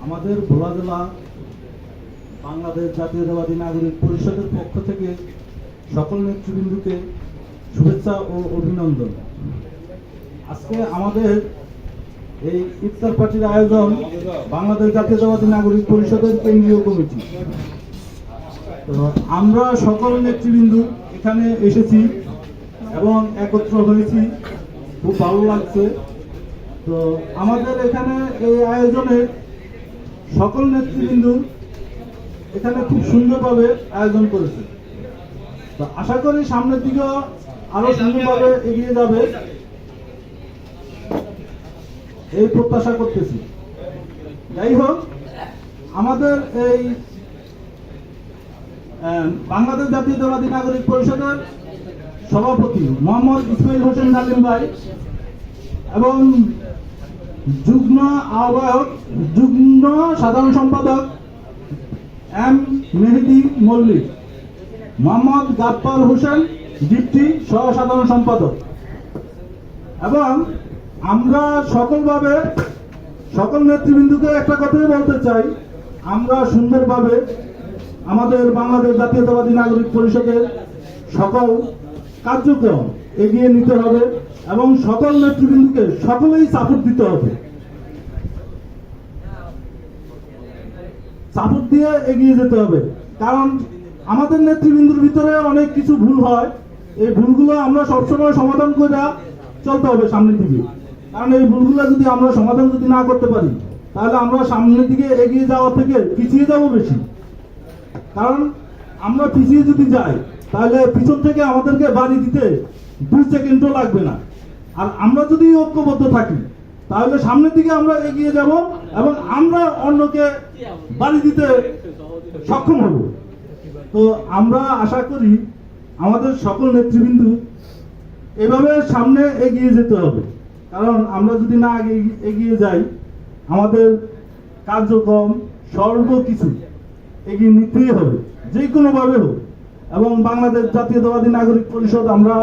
আমাদের ভোলা জেলা বাংলাদেশ জাতীয়তাবাদী নাগরিক পরিষদের পক্ষ থেকে সকল নেতৃবৃন্দকে শুভেচ্ছা ও অভিনন্দন। আজকে আমাদের এই ইফতার পার্টির আয়োজন বাংলাদেশ জাতীয়তাবাদী নাগরিক পরিষদের কেন্দ্রীয় কমিটি। তো আমরা সকল নেতৃবৃন্দ এখানে এসেছি এবং একত্র হয়েছি, খুব ভালো লাগছে। তো আমাদের এখানে এই আয়োজনে সকল নেতৃবৃন্দ এখানে খুব সুন্দরভাবে আয়োজন করেছে। তো আশা করি সামনের দিকে আরো সুন্দরভাবে এগিয়ে যাবে এই প্রত্যাশা করতেছি। যাই হোক, আমাদের এই বাংলাদেশ জাতীয়তাবাদী নাগরিক পরিষদের সভাপতি মোহাম্মদ ইসমাইল হোসেন নালিম ভাই এবং যুগ্ম আহ্বায়ক যুগ্ম সাধারণ সম্পাদক এম মেহেদি মল্লিক, মোহাম্মদ গাফফার হোসেন ডিপটি সহ সাধারণ সম্পাদক, এবং আমরা সকল নেতৃবৃন্দকে একটা কথাই বলতে চাই, আমরা সুন্দরভাবে আমাদের বাংলাদেশ জাতীয়তাবাদী নাগরিক পরিষদের সকল কার্যক্রম এগিয়ে নিতে হবে এবং সকল নেতৃবৃন্দকে সকলেই সাপোর্ট দিতে হবে। সাপোর্ট দিয়ে এগিয়ে যেতে হবে, কারণ আমাদের নেতৃবৃন্দের ভিতরে অনেক কিছু ভুল হয়। এই ভুলগুলো আমরা সবসময় সমাধান করে চলতে হবে সামনের দিকে, কারণ এই ভুলগুলো যদি আমরা সমাধান না করতে পারি তাহলে আমরা সামনের দিকে এগিয়ে যাওয়া থেকে পিছিয়ে যাব বেশি। কারণ আমরা পিছিয়ে যদি যাই তাহলে পিছন থেকে আমাদেরকে বাড়ি দিতে 2 সেকেন্ডও লাগবে না। আর আমরা যদি ঐক্যবদ্ধ থাকি তাহলে সামনের দিকে আমরা এগিয়ে যাব এবং আমরা অন্যকে বাড়ি দিতে সক্ষম হব। তো আমরা আশা করি আমাদের সকল নেতৃবৃন্দ এভাবে সামনে এগিয়ে যেতে হবে, কারণ আমরা যদি না এগিয়ে যাই আমাদের কার্যক্রম সর্বকিছু এগিয়ে নিতেই হবে, যে কোনোভাবে হোক। এবং বাংলাদেশ জাতীয়তাবাদী নাগরিক পরিষদ আমরা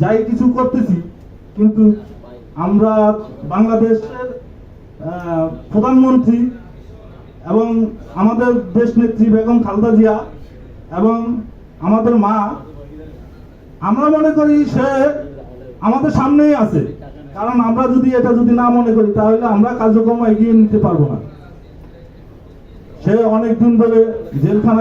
যাই কিছু করতেছি, কিন্তু আমরা বাংলাদেশের প্রধানমন্ত্রী এবং আমাদের দেশ নেত্রী বেগম খালেদা জিয়া এবং আমাদের মা, আমরা মনে করি সে আমাদের সামনেই আছে। কারণ আমরা যদি এটা না মনে করি তাহলে আমরা কার্যক্রম এগিয়ে নিতে পারবো না। সে অনেকদিন ধরে জেলখানায়